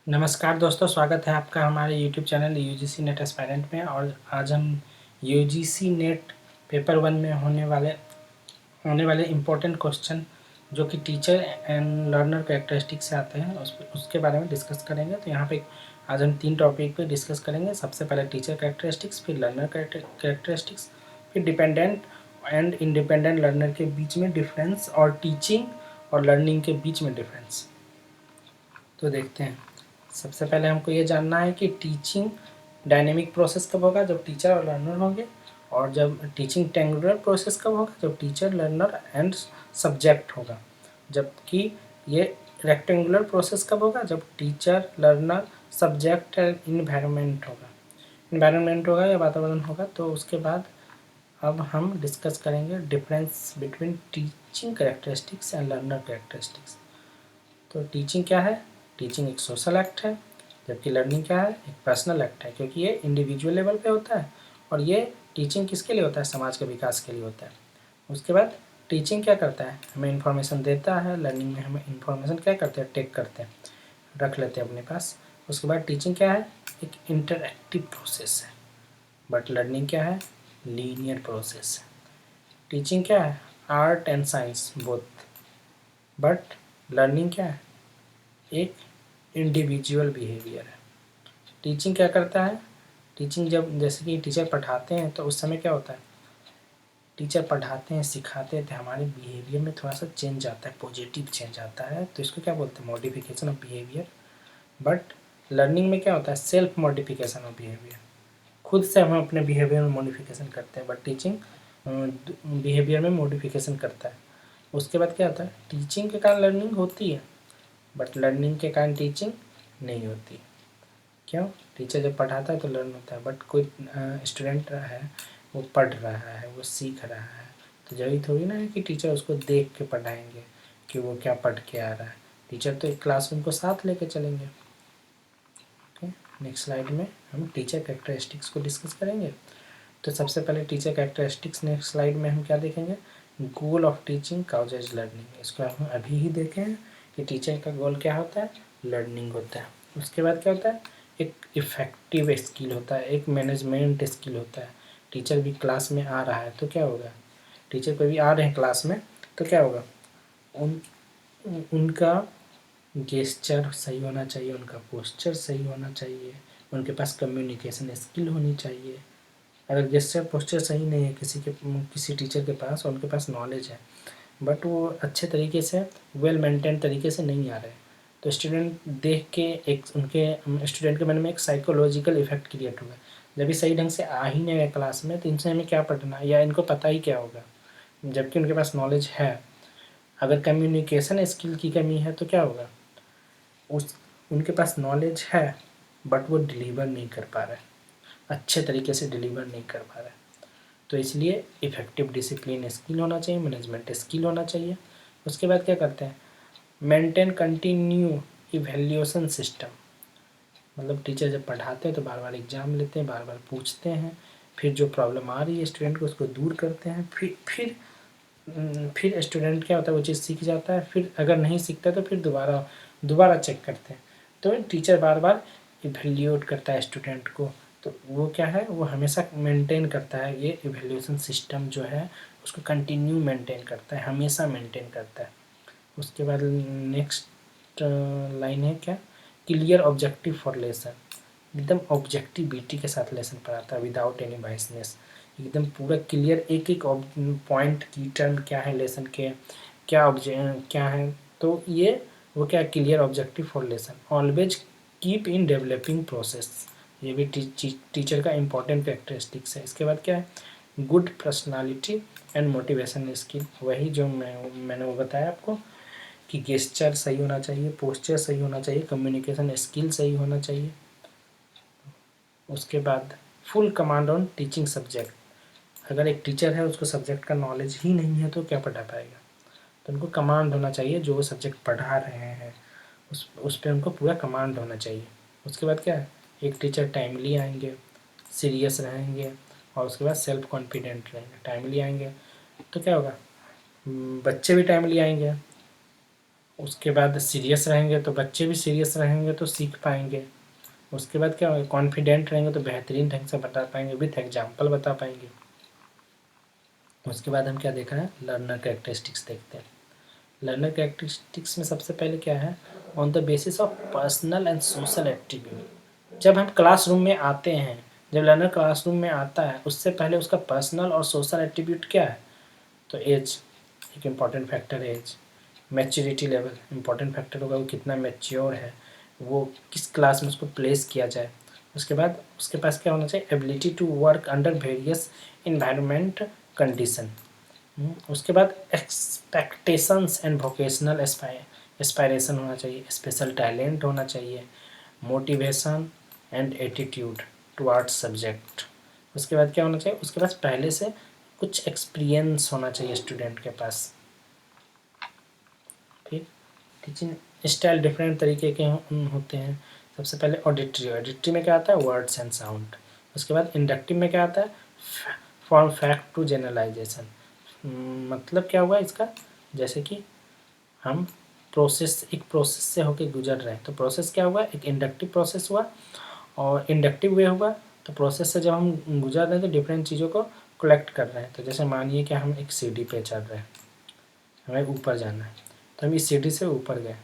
नमस्कार दोस्तों, स्वागत है आपका हमारे YouTube channel UGC net aspirant में। और आज हम यूजीसी नेट पेपर 1 में होने वाले इम्पोर्टेंट क्वेश्चन जो कि टीचर एंड लर्नर कैरेक्टरिस्टिक से आते हैं उसके बारे में डिस्कस करेंगे। तो यहाँ पे आज हम 3 टॉपिक पे डिस्कस करेंगे। सबसे पहले टीचर कैरेक्टरिस्टिक्स, फिर लर्नर कैरेक्टरिस्टिक्स, फिर डिपेंडेंट एंड इंडिपेंडेंट लर्नर के बीच में डिफरेंस और टीचिंग और लर्निंग के बीच में डिफरेंस। तो देखते हैं। सबसे पहले हमको ये जानना है कि टीचिंग डायनेमिक प्रोसेस कब होगा, जब टीचर और लर्नर होंगे। और जब टीचिंग टेंगुलर प्रोसेस कब होगा, जब टीचर लर्नर एंड सब्जेक्ट होगा। जबकि ये रेक्टेंगुलर प्रोसेस कब होगा, जब teacher learner subject and environment होगा या वातावरण होगा। तो उसके बाद अब हम डिस्कस करेंगे difference between teaching characteristics and learner characteristics. तो टीचिंग क्या है? टीचिंग एक सोशल एक्ट है, जबकि लर्निंग क्या है? एक पर्सनल एक्ट है, क्योंकि ये इंडिविजुअल लेवल पे होता है। और ये टीचिंग किसके लिए होता है? समाज के विकास के लिए होता है। उसके बाद टीचिंग क्या करता है? हमें इन्फॉर्मेशन देता है। लर्निंग में हमें इन्फॉर्मेशन क्या करते हैं? टेक करते हैं, रख लेते हैं अपने पास। उसके बाद टीचिंग क्या है? एक इंटरएक्टिव प्रोसेस है। बट लर्निंग क्या है? लीनियर प्रोसेस है। टीचिंग क्या है? Art and science both. But learning क्या है? एक इंडिविजुअल बिहेवियर है। टीचिंग क्या करता है? टीचिंग जब जैसे कि टीचर पढ़ाते हैं तो उस समय क्या होता है? टीचर पढ़ाते हैं, सिखाते हैं, तो हमारे बिहेवियर में थोड़ा सा चेंज आता है, पॉजिटिव चेंज आता है। तो इसको क्या बोलते हैं? Modification of behaviour. But learning में क्या होता है? Self modification of behaviour. खुद से हम अपने बिहेवियर में मॉडिफिकेशन करते हैं। बट टीचिंग बिहेवियर में मॉडिफिकेशन करता है। उसके बाद क्या होता है? टीचिंग के कारण लर्निंग होती है, बट लर्निंग के कारण टीचिंग नहीं होती। क्यों? टीचर जब पढ़ाता है तो लर्न होता है, बट कोई स्टूडेंट है, वो पढ़ रहा है, वो सीख रहा है, तो जरूरी थोड़ी ना है कि टीचर उसको देख के पढ़ाएंगे कि वो क्या पढ़ के आ रहा है। टीचर तो एक क्लासरूम को साथ लेके चलेंगे। ओके, नेक्स्ट स्लाइड में हम टीचर कैरेक्टरिस्टिक्स को डिस्कस करेंगे। तो सबसे पहले टीचर कैरेक्टरिस्टिक्स नेक्स्ट स्लाइड में हम क्या देखेंगे? Goal of teaching causes learning. इसको हम अभी ही देखें कि टीचर का गोल क्या होता है? लर्निंग होता है। उसके बाद क्या होता है? एक इफ़ेक्टिव स्किल होता है, एक मैनेजमेंट स्किल होता है। टीचर भी क्लास में आ रहा है तो क्या होगा? टीचर कोई भी आ रहे हैं क्लास में तो क्या होगा? उन उनका गेस्चर सही होना चाहिए, उनका पोस्चर सही होना चाहिए, उनके पास कम्युनिकेशन स्किल होनी चाहिए। अगर गेस्चर पोस्चर सही नहीं है किसी टीचर के पास और उनके पास नॉलेज है, बट वो अच्छे तरीके से वेल मेंटेन तरीके से नहीं आ रहे, तो स्टूडेंट देख के एक उनके स्टूडेंट के मन में एक साइकोलॉजिकल इफेक्ट क्रिएट होगा। जब भी सही ढंग से आ ही नहीं रहे क्लास में, तो इनसे हमें क्या पढ़ना या इनको पता ही क्या होगा, जबकि उनके पास नॉलेज है। अगर कम्युनिकेशन स्किल की कमी है तो क्या होगा? उनके पास नॉलेज है, बट वो डिलीवर नहीं कर पा रहे, अच्छे तरीके से डिलीवर नहीं कर पा रहे। तो इसलिए इफेक्टिव डिसिप्लिन स्किल होना चाहिए, मैनेजमेंट स्किल होना चाहिए। उसके बाद क्या करते हैं? Maintain continue evaluation system. मतलब टीचर जब पढ़ाते हैं तो बार बार एग्जाम लेते हैं, बार बार पूछते हैं, फिर जो प्रॉब्लम आ रही है स्टूडेंट को उसको दूर करते हैं। फिर स्टूडेंट क्या होता है? वो चीज़ सीख जाता है। फिर अगर नहीं सीखता तो फिर दोबारा दोबारा चेक करते हैं। तो टीचर बार बार इवैल्यूएट करता है स्टूडेंट को। तो वो क्या है? वो हमेशा मेंटेन करता है, ये इवैल्यूएशन सिस्टम जो है उसको कंटिन्यू मेंटेन करता है, हमेशा मेंटेन करता है। उसके बाद नेक्स्ट लाइन है क्या? Clear objective for lesson. एकदम ऑब्जेक्टिविटी के साथ लेसन पढ़ाता है, विदाउट एनी बाइसनेस। एकदम पूरा क्लियर, एक एक पॉइंट की टर्म क्या है लेसन के, क्या है। तो ये वो क्या? Clear objective for lesson. Always keep in developing process. ये भी टीचर का इंपॉर्टेंट कैरेक्टरिस्टिक्स है। इसके बाद क्या है? Good personality and motivation skill. वही जो मैंने वो बताया आपको कि गेस्चर सही होना चाहिए, पोस्चर सही होना चाहिए, कम्युनिकेशन स्किल सही होना चाहिए। उसके बाद full command on teaching subject. अगर एक टीचर है उसको सब्जेक्ट का नॉलेज ही नहीं है तो क्या पढ़ा पाएगा? तो उनको कमांड होना चाहिए, जो वो सब्जेक्ट पढ़ा रहे हैं उस पर उनको पूरा कमांड होना चाहिए। उसके बाद क्या है? एक टीचर टाइमली आएंगे, सीरियस रहेंगे, और उसके बाद सेल्फ कॉन्फिडेंट रहेंगे। टाइमली आएंगे तो क्या होगा? बच्चे भी टाइमली आएंगे, उसके बाद सीरियस रहेंगे तो बच्चे भी सीरियस रहेंगे तो सीख पाएंगे। उसके बाद क्या होगा, कॉन्फिडेंट रहेंगे तो बेहतरीन ढंग से बता पाएंगे, विथ एग्जाम्पल बता पाएंगे। उसके बाद हम क्या देख रहे हैं, लर्नर कैरेक्टरिस्टिक्स देखते हैं। लर्नर कैरेक्टरिस्टिक्स में सबसे पहले क्या है, on the basis of personal and social attribute. जब हम क्लासरूम में आते हैं, जब लर्नर क्लासरूम में आता है, उससे पहले उसका पर्सनल और सोशल एट्रीब्यूट क्या है, तो एज एक इम्पॉर्टेंट फैक्टर है। Age, maturity level important factor होगा, वो कितना मैच्योर है, वो किस क्लास में उसको प्लेस किया जाए। उसके बाद उसके पास क्या होना चाहिए, ability to work under various environment condition. उसके बाद एक्सपेक्टेशंस एंड वोकेशनल एस्पायरेशन होना चाहिए, स्पेशल टैलेंट होना चाहिए, motivation and attitude towards subject. उसके बाद क्या होना चाहिए, उसके पास पहले से कुछ एक्सपीरियंस होना चाहिए स्टूडेंट के पास। ठीक, टीचिंग स्टाइल डिफरेंट तरीके के होते हैं। सबसे पहले ऑडिटरी, ऑडिटरी में क्या आता है, वर्ड्स एंड साउंड। उसके बाद इंडक्टिव में क्या आता है, फ्रॉम फैक्ट टू जनरलाइजेशन। मतलब क्या हुआ इसका, जैसे कि हम एक प्रोसेस से होके गुजर रहे हैं, तो प्रोसेस क्या हुआ, एक इंडक्टिव प्रोसेस हुआ और इंडक्टिव वे हुआ। तो प्रोसेस से जब हम गुजर रहे हैं तो डिफरेंट चीज़ों को कलेक्ट कर रहे हैं। तो जैसे मानिए कि हम एक सीढ़ी पे चढ़ रहे हैं, हमें ऊपर जाना है, तो हम इस सीढ़ी से ऊपर गए,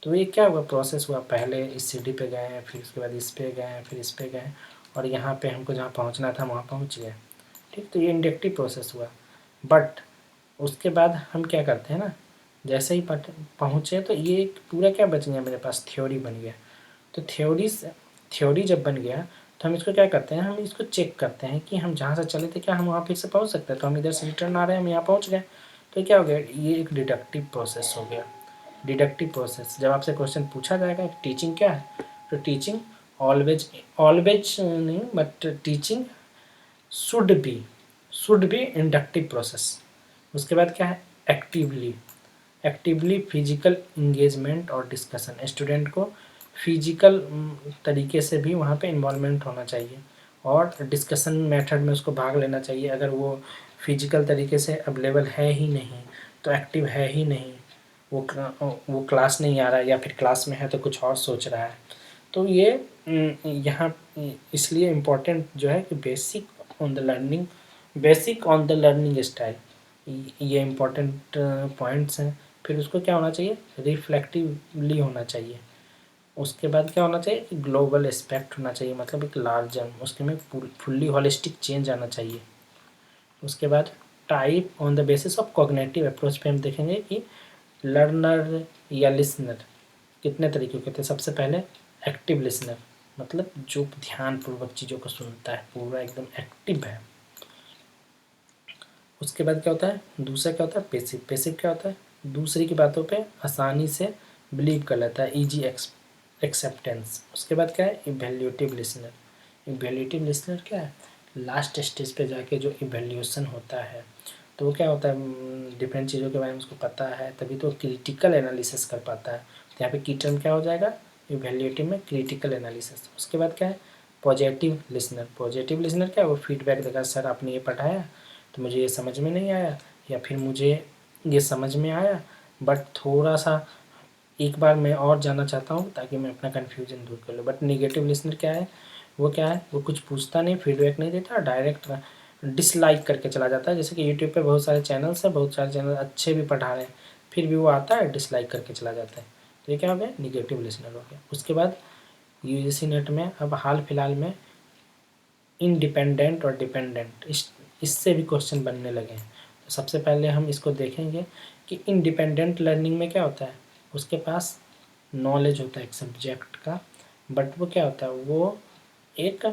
तो ये क्या हुआ, प्रोसेस हुआ। पहले इस सीढ़ी पे गए हैं, फिर उसके बाद इस पे गए हैं, फिर इस पे गए और यहाँ पे हमको जहाँ पहुँचना था वहाँ पहुँच गए। ठीक, तो ये इंडक्टिव प्रोसेस हुआ। बट उसके बाद हम क्या करते हैं ना, जैसे ही पहुँचे तो ये पूरा क्या बच गया मेरे पास, थ्योरी बन गया। तो थ्योरी जब बन गया तो हम इसको क्या करते हैं, हम इसको चेक करते हैं कि हम जहाँ से चले थे क्या हम वहाँ फिर से पहुँच सकते हैं। तो हम इधर से रिटर्न आ रहे हैं, हम यहाँ पहुँच गए, तो क्या हो गया, ये एक डिडक्टिव प्रोसेस हो गया। डिडक्टिव प्रोसेस, जब आपसे क्वेश्चन पूछा जाएगा टीचिंग क्या है, तो टीचिंग ऑलवेज ऑलवेज नहीं, but teaching should be inductive process. उसके बाद क्या है, एक्टिवली फिजिकल इंगेजमेंट और डिस्कशन। स्टूडेंट को फिजिकल तरीके से भी वहाँ पे इन्वॉल्वमेंट होना चाहिए और डिस्कशन मेथड में उसको भाग लेना चाहिए। अगर वो फिजिकल तरीके से अवेलेबल है ही नहीं, तो एक्टिव है ही नहीं, वो क्लास नहीं आ रहा है या फिर क्लास में है तो कुछ और सोच रहा है, तो ये यहाँ इसलिए इम्पोर्टेंट जो है कि basic on the learning style, ये इम्पोर्टेंट पॉइंट्स हैं। फिर उसको क्या होना चाहिए, रिफ्लेक्टिवली होना चाहिए। उसके बाद क्या होना चाहिए, ग्लोबल एस्पेक्ट होना चाहिए, मतलब एक लार्जर, उसके में फुल्ली होलिस्टिक चेंज आना चाहिए। उसके बाद type, on the basis of cognitive approach पे हम देखेंगे कि लर्नर या लिसनर कितने तरीके के होते हैं। सबसे पहले एक्टिव लिसनर, मतलब जो ध्यानपूर्वक चीज़ों को सुनता है, पूरा एकदम एक्टिव है। उसके बाद क्या होता है, दूसरा क्या होता है, पेसिव। पेसिव क्या होता है, दूसरे की बातों पे आसानी से बिलीव कर लेता है, ईजी एक्सेप्टेंस। उसके बाद क्या है, इवैल्यूएटिव लिसनर। इवैल्यूएटिव लिसनर क्या है, लास्ट स्टेज पे जाके जो इवैल्यूएशन होता है, तो वो क्या होता है, डिफरेंट चीज़ों के बारे में उसको पता है, तभी तो क्रिटिकल एनालिसिस कर पाता है। तो यहाँ पे की टर्म क्या हो जाएगा, इवैल्यूएटिव में क्रिटिकल एनालिसिस। उसके बाद क्या है, पॉजिटिव लिसनर। पॉजिटिव लिसनर क्या है, वो फीडबैक देगा, सर आपने ये पढ़ाया तो मुझे ये समझ में नहीं आया, या फिर मुझे ये समझ में आया बट थोड़ा सा एक बार मैं और जानना चाहता हूँ ताकि मैं अपना कन्फ्यूजन दूर कर लूँ। बट निगेटिव लिसनर क्या है, वो कुछ पूछता नहीं, फीडबैक नहीं देता, डायरेक्ट डिसलाइक करके चला जाता है। जैसे कि यूट्यूब पे बहुत सारे चैनल्स हैं, बहुत सारे चैनल अच्छे भी पढ़ा रहे हैं, फिर भी वो आता है डिसलाइक करके चला जाता है, तो ये क्या हो गया, निगेटिव लिसनर हो गया। उसके बाद यूजीसी नेट में अब हाल फिलहाल में इंडिपेंडेंट और डिपेंडेंट इससे भी क्वेश्चन बनने लगे हैं। तो सबसे पहले हम इसको देखेंगे कि इंडिपेंडेंट लर्निंग में क्या होता है, उसके पास नॉलेज होता है एक सब्जेक्ट का, बट वो क्या होता है, वो एक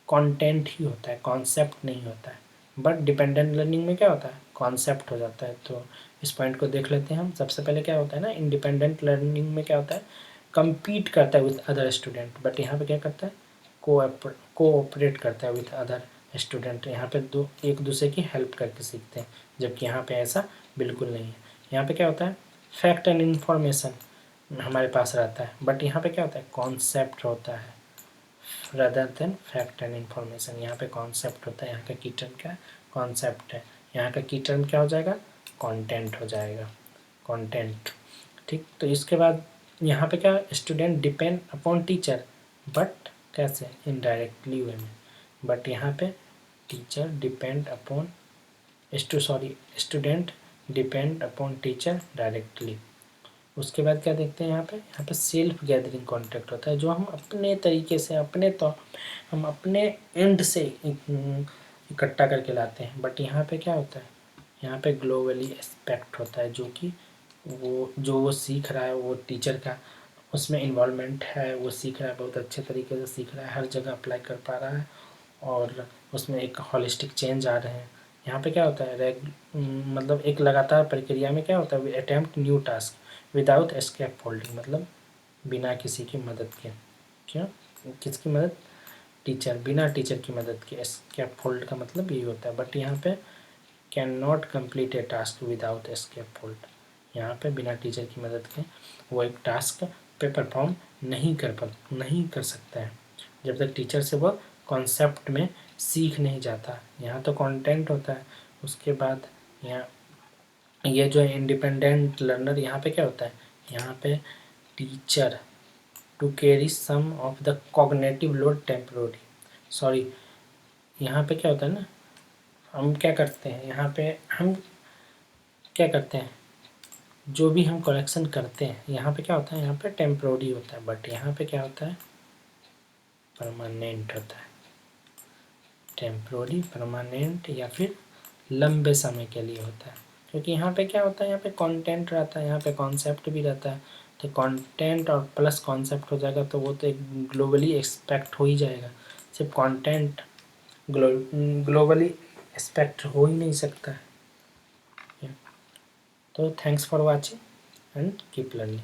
कंटेंट ही होता है, कॉन्सेप्ट नहीं होता है। बट डिपेंडेंट लर्निंग में क्या होता है, कॉन्सेप्ट हो जाता है। तो इस पॉइंट को देख लेते हैं हम। सबसे पहले क्या होता है ना, इंडिपेंडेंट लर्निंग में क्या होता है, compete करता है विद अदर स्टूडेंट, बट यहाँ पे क्या करता है, कोऑपरेट करता है विद अदर स्टूडेंट। यहाँ पे एक दूसरे की हेल्प करके सीखते हैं, जबकि यहाँ पे ऐसा बिल्कुल नहीं है। यहाँ पे क्या होता है, फैक्ट एंड इन्फॉर्मेशन हमारे पास रहता है, बट यहाँ पे क्या होता है, कॉन्सेप्ट होता है rather than fact and information. यहाँ पे कॉन्सेप्ट होता है, यहाँ का की टर्म क्या, कॉन्सेप्ट है। यहाँ का की टर्म क्या हो जाएगा, कंटेंट हो जाएगा, कंटेंट। ठीक। तो इसके बाद यहाँ पे क्या, student depend upon teacher, but कैसे, इनडायरेक्टली वे में। बट यहाँ पे teacher depend upon student depend upon teacher directly. उसके बाद क्या देखते हैं यहाँ पे सेल्फ गैदरिंग कॉन्ट्रैक्ट होता है, जो हम अपने तरीके से हम अपने एंड से इकट्ठा करके लाते हैं। बट यहाँ पे क्या होता है, यहाँ पे ग्लोबली एस्पेक्ट होता है, जो कि वो सीख रहा है, वो टीचर का उसमें इन्वॉल्वमेंट है, वो सीख रहा है, बहुत अच्छे तरीके से सीख रहा है, हर जगह अप्लाई कर पा रहा है और उसमें एक हॉलिस्टिक चेंज आ रहे हैं। यहाँ पे क्या होता है, मतलब एक लगातार प्रक्रिया में क्या होता है, we attempt new task without scaffolding, मतलब बिना किसी की मदद के। क्यों, किसकी मदद, टीचर, बिना टीचर की मदद के। एस्केप फोल्ड का मतलब यही होता है। बट यहाँ पे can not complete A task without escape fold, यहाँ पे बिना टीचर की मदद के वो एक टास्क पे परफॉर्म नहीं कर सकता है जब तक टीचर से वो कॉन्सेप्ट में सीख नहीं जाता। यहाँ तो कंटेंट होता है। उसके बाद यहाँ ये जो है इंडिपेंडेंट लर्नर, यहाँ पे क्या होता है, यहाँ पे teacher to carry some of the cognitive load temporary, sorry यहाँ पे क्या होता है ना, हम क्या करते हैं, यहाँ पे हम क्या करते हैं, जो भी हम कलेक्शन करते हैं यहाँ पे क्या होता है, यहाँ पे टेम्पररी होता है। बट यहाँ पे क्या होता है, परमानेंट होता है। टेम्पररी, परमानेंट या फिर लंबे समय के लिए होता है। क्योंकि यहाँ पे क्या होता है, यहाँ पे कंटेंट रहता है, यहाँ पे कॉन्सेप्ट भी रहता है। तो कंटेंट और प्लस कॉन्सेप्ट हो जाएगा तो वो तो एक ग्लोबली एक्सपेक्ट हो ही जाएगा। सिर्फ कंटेंट ग्लोबली एक्सपेक्ट हो ही नहीं सकता है। तो thanks for watching and keep learning.